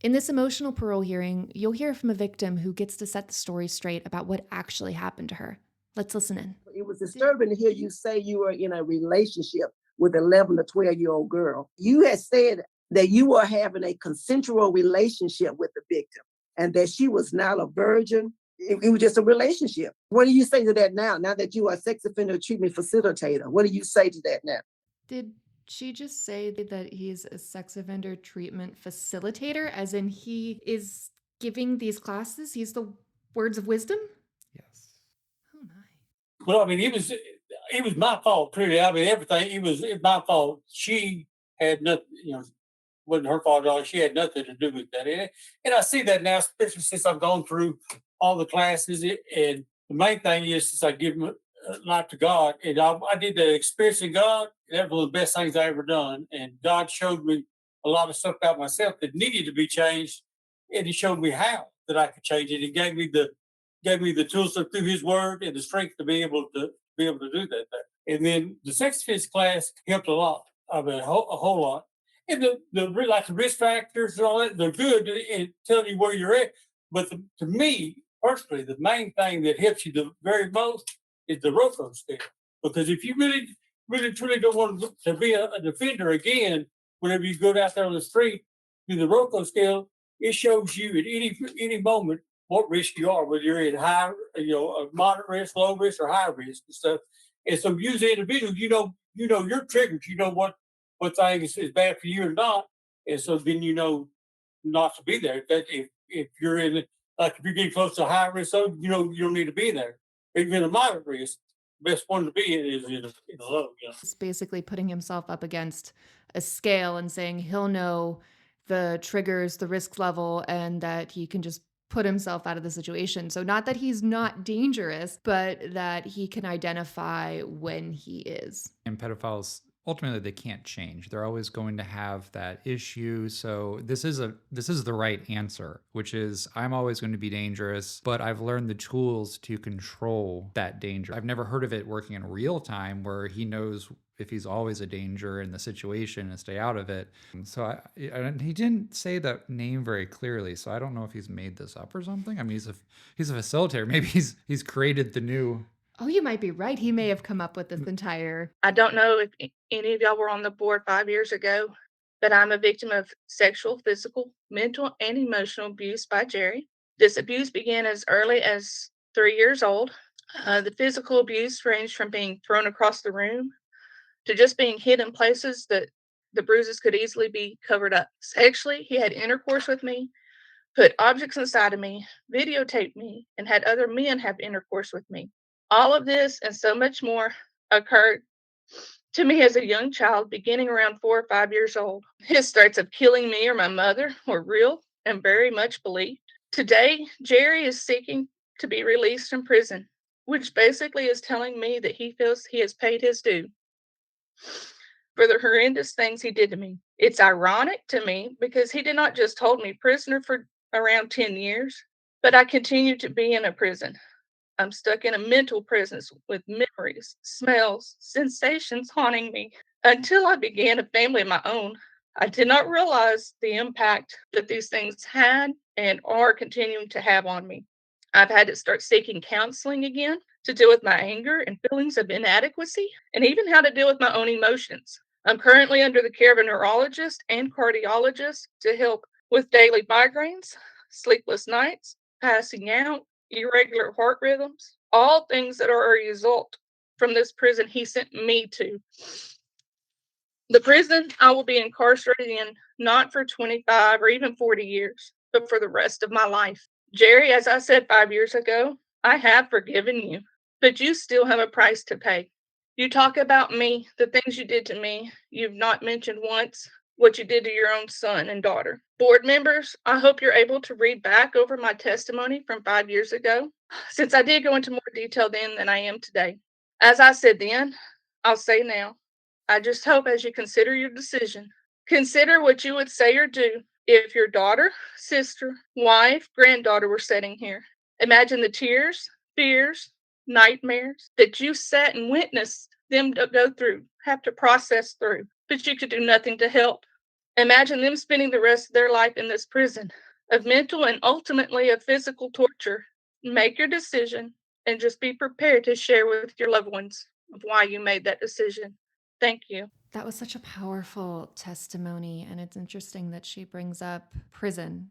In this emotional parole hearing, you'll hear from a victim who gets to set the story straight about what actually happened to her. Let's listen in. It was disturbing to hear you say you were in a relationship with an 11 to 12-year-old girl. You had said that you were having a consensual relationship with the victim and that she was not a virgin. It was just a relationship. What do you say to that now? Now that you are a sex offender treatment facilitator, what do you say to that now? Did she just say that he's a sex offender treatment facilitator, as in he is giving these classes? He's the words of wisdom? Yes. Oh, my. Well, I mean, it was my fault, truly. I mean, everything it's my fault. She had nothing, wasn't her fault at all. She had nothing to do with that. And I see that now, especially since I've gone through all the classes. And the main thing is, since I give my life to God, and I did the experience in God. That was one of the best things I ever done. And God showed me a lot of stuff about myself that needed to be changed, and He showed me how that I could change it. He gave me the tools through His Word and the strength to be able to do that. And then the sex offense class helped a lot. I mean, a whole lot. And like the risk factors and all that, they're good in telling you where you're at. But to me personally, the main thing that helps you the very most is the ROCO scale. Because if you really, really, truly don't want to be a defender again, whenever you go out there on the street, do the ROCO scale, it shows you at any moment what risk you are, whether you're in high, moderate risk, low risk, or high risk and stuff. And so, you as an individual, you know your triggers. You know what things is bad for you or not, and so then you know not to be there. If you're in like if you're getting close to a high risk zone, you don't need to be there. If you're in a moderate risk, the best one to be in is in a low. He's basically putting himself up against a scale and saying he'll know the triggers, the risk level, and that he can just put himself out of the situation. So, not that he's not dangerous, but that he can identify when he is. And pedophiles ultimately they can't change. They're always going to have that issue. So this is the right answer, which is I'm always going to be dangerous, but I've learned the tools to control that danger. I've never heard of it working in real time where he knows if he's always a danger in the situation and stay out of it. So and he didn't say that name very clearly. So I don't know if he's made this up or something. I mean, he's a facilitator. Maybe he's created the new. Oh, you might be right. He may have come up with this entire. I don't know if any of y'all were on the board 5 years ago, but I'm a victim of sexual, physical, mental, and emotional abuse by Jerry. This abuse began as early as 3 years old. The physical abuse ranged from being thrown across the room to just being hit in places that the bruises could easily be covered up. Sexually, he had intercourse with me, put objects inside of me, videotaped me, and had other men have intercourse with me. All of this and so much more occurred to me as a young child, beginning around 4 or 5 years old. His threats of killing me or my mother were real and very much believed. Today, Jerry is seeking to be released from prison, which basically is telling me that he feels he has paid his due for the horrendous things he did to me. It's ironic to me because he did not just hold me prisoner for around 10 years, but I continue to be in a prison. I'm stuck in a mental prison with memories, smells, sensations haunting me. Until I began a family of my own, I did not realize the impact that these things had and are continuing to have on me. I've had to start seeking counseling again to deal with my anger and feelings of inadequacy, and even how to deal with my own emotions. I'm currently under the care of a neurologist and cardiologist to help with daily migraines, sleepless nights, passing out, irregular heart rhythms, all things that are a result from this prison he sent me to. The prison I will be incarcerated in not for 25 or even 40 years, but for the rest of my life. Jerry, as I said 5 years ago, I have forgiven you, but you still have a price to pay. You talk about me, the things you did to me. You've not mentioned once what you did to your own son and daughter. Board members, I hope you're able to read back over my testimony from 5 years ago, since I did go into more detail then than I am today. As I said then, I'll say now. I just hope as you consider your decision, consider what you would say or do if your daughter, sister, wife, granddaughter were sitting here. Imagine the tears, fears, nightmares that you sat and witnessed them go through, have to process through, but you could do nothing to help. Imagine them spending the rest of their life in this prison of mental and ultimately of physical torture. Make your decision and just be prepared to share with your loved ones of why you made that decision. Thank you. That was such a powerful testimony. And it's interesting that she brings up prison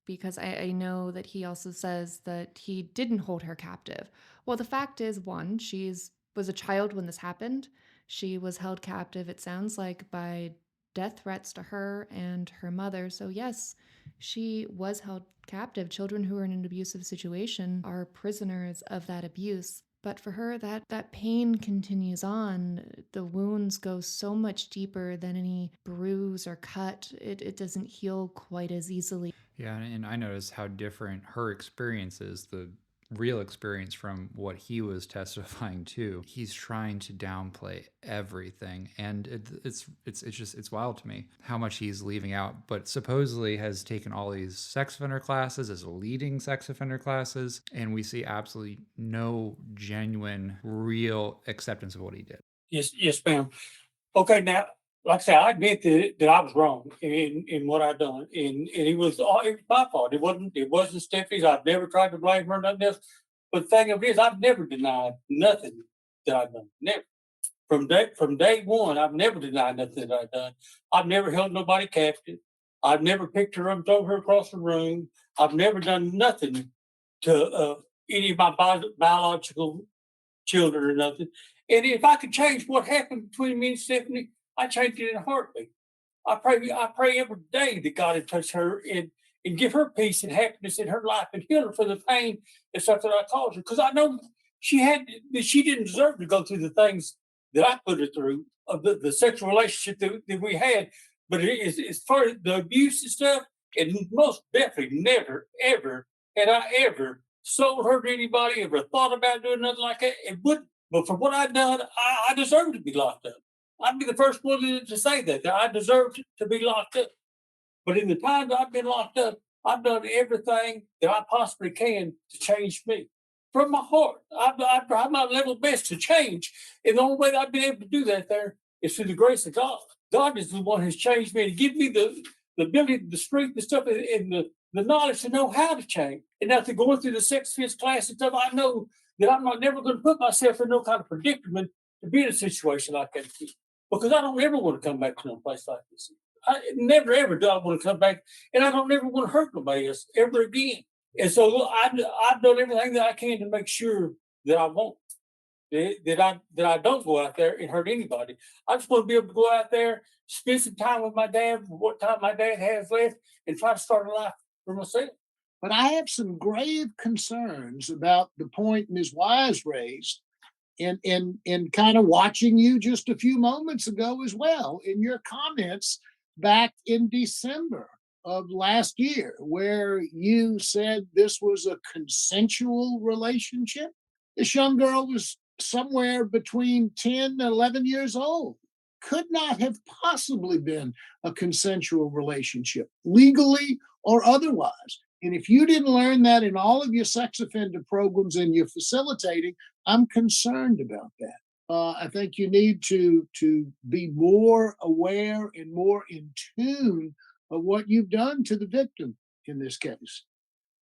because I know that he also says that he didn't hold her captive. Well, the fact is, one, she's was a child when this happened. She was held captive, it sounds like, by death threats to her and her mother. So yes, she was held captive. Children who are in an abusive situation are prisoners of that abuse. But for her, that pain continues on. The wounds go so much deeper than any bruise or cut. It doesn't heal quite as easily. Yeah, and I noticed how different her experience is, the real experience from what he was testifying to. He's trying to downplay everything, and it's wild to me how much he's leaving out. But supposedly has taken all these sex offender classes, is leading sex offender classes, and we see absolutely no genuine, real acceptance of what he did. Yes, yes, ma'am. Okay, now, like I said, I admit that I was wrong in what I done, and it was my fault. It wasn't Stephanie's. I've never tried to blame her, nothing else. But the thing of it is, I've never denied nothing that I've done. Never. From day one, I've never denied nothing that I've done. I've never held nobody captive. I've never picked her up and thrown her across the room. I've never done nothing to any of my biological children or nothing. And if I could change what happened between me and Stephanie, I change it in a heartbeat. I pray every day that God would touch her and give her peace and happiness in her life and heal her for the pain and stuff that I caused her. Because I know she didn't deserve to go through the things that I put her through of the sexual relationship that we had. But as far as the abuse and stuff, and most definitely never, ever had I ever sold her to anybody, ever thought about doing nothing like that. It would, but for what I've done, I deserve to be locked up. I'd be the first one to say that I deserve to be locked up. But in the time that I've been locked up, I've done everything that I possibly can to change me from my heart. I've tried my level best to change. And the only way that I've been able to do that there is through the grace of God. God is the one who's changed me and give me the ability, the strength, and stuff, and the knowledge to know how to change. And after going through the sex offense class and stuff, I know that I'm not never going to put myself in no kind of predicament to be in a situation like that again. Because I don't ever want to come back to a place like this. I never ever do I want to come back, and I don't ever want to hurt nobody else ever again. And so I've done everything that I can to make sure that I won't, that I don't go out there and hurt anybody. I just want to be able to go out there, spend some time with my dad, what time my dad has left, and try to start a life for myself. But I have some grave concerns about the point Ms. Wise raised in kind of watching you just a few moments ago as well in your comments back in December of last year, where you said this was a consensual relationship. This young girl was somewhere between 10 and 11 years old. Could not have possibly been a consensual relationship, legally or otherwise. And if you didn't learn that in all of your sex offender programs and you're facilitating, I'm concerned about that. I think you need to be more aware and more in tune of what you've done to the victim in this case.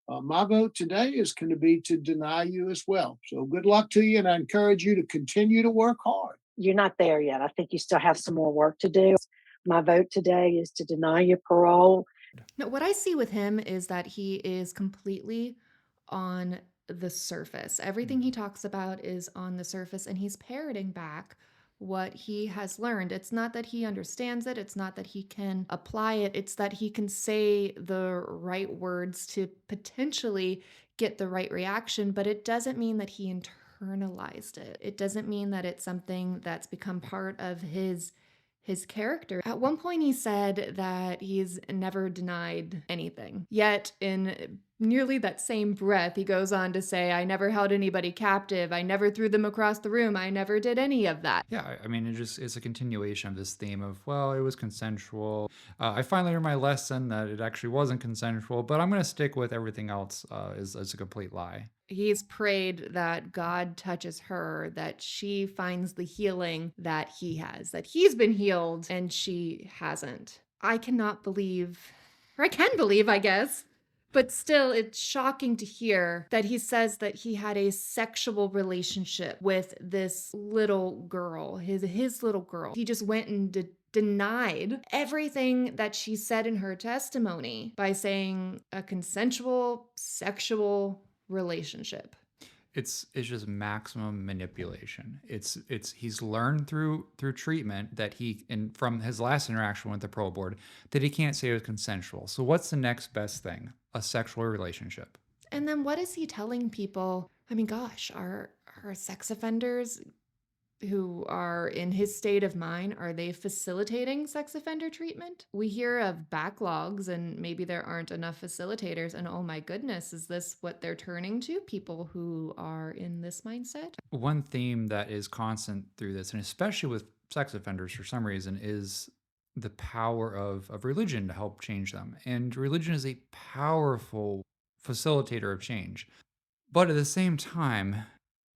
My vote today is going to be to deny you as well. So good luck to you, and I encourage you to continue to work hard. You're not there yet. I think you still have some more work to do. My vote today is to deny your parole. No, what I see with him is that he is completely on the surface. Everything he talks about is on the surface, and he's parroting back what he has learned. It's not that he understands it, it's not that he can apply it, it's that he can say the right words to potentially get the right reaction, but it doesn't mean that he internalized it. It doesn't mean that it's something that's become part of his character. At one point, he said that he's never denied anything. Yet, in nearly that same breath, he goes on to say, I never held anybody captive. I never threw them across the room. I never did any of that. Yeah, I mean, it's a continuation of this theme of, well, it was consensual. I finally learned my lesson that it actually wasn't consensual, but I'm going to stick with everything else is a complete lie. He's prayed that God touches her, that she finds the healing that he has, that he's been healed and she hasn't. I cannot believe, or I can believe, I guess, but still, it's shocking to hear that he says that he had a sexual relationship with this little girl, his little girl. He just went and denied everything that she said in her testimony by saying a consensual sexual relationship. It's just maximum manipulation. It's he's learned through treatment that he, and from his last interaction with the parole board, that he can't say it was consensual. So what's the next best thing? A sexual relationship. And then what is he telling people? I mean, gosh, are sex offenders who are in his state of mind, are they facilitating sex offender treatment? We hear of backlogs and maybe there aren't enough facilitators. And oh my goodness, is this what they're turning to? People who are in this mindset? One theme that is constant through this, and especially with sex offenders for some reason, is the power of religion to help change them. And religion is a powerful facilitator of change. But at the same time,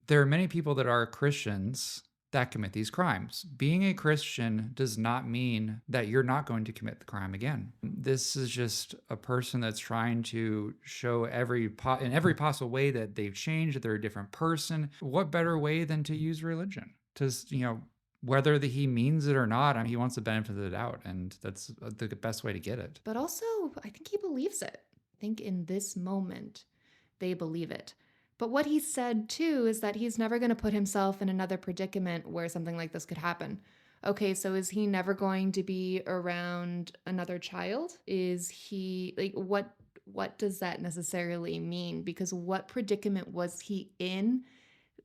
there are many people that are Christians that commit these crimes. Being a Christian does not mean that you're not going to commit the crime again. This is just a person that's trying to show in every possible way that they've changed, that they're a different person. What better way than to use religion? Whether he means it or not, I mean, he wants the benefit of the doubt, and that's the best way to get it. But also, I think he believes it. I think in this moment, they believe it. But what he said too is that he's never going to put himself in another predicament where something like this could happen. Okay, so is he never going to be around another child? Is he like what does that necessarily mean? Because what predicament was he in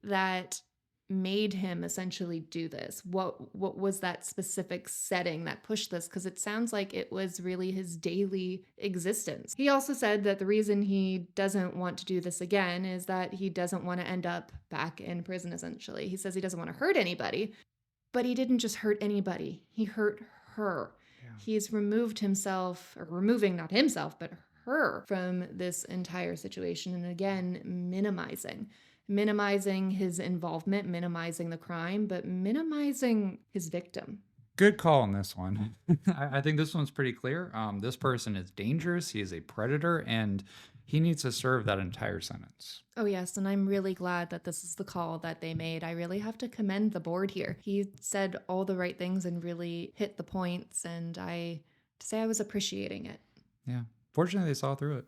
that made him essentially do this? What was that specific setting that pushed this? Because it sounds like it was really his daily existence. He also said that the reason he doesn't want to do this again is that he doesn't want to end up back in prison, essentially. He says he doesn't want to hurt anybody, but he didn't just hurt anybody, he hurt her. Yeah. He's removed himself, or removing not himself, but her from this entire situation. And again, minimizing his involvement, minimizing the crime, but minimizing his victim. Good call on this one. I think this one's pretty clear. This person is dangerous. He is a predator, and he needs to serve that entire sentence. Oh, yes. And I'm really glad that this is the call that they made. I really have to commend the board here. He said all the right things and really hit the points. And to say I was appreciating it. Yeah. Fortunately, they saw through it.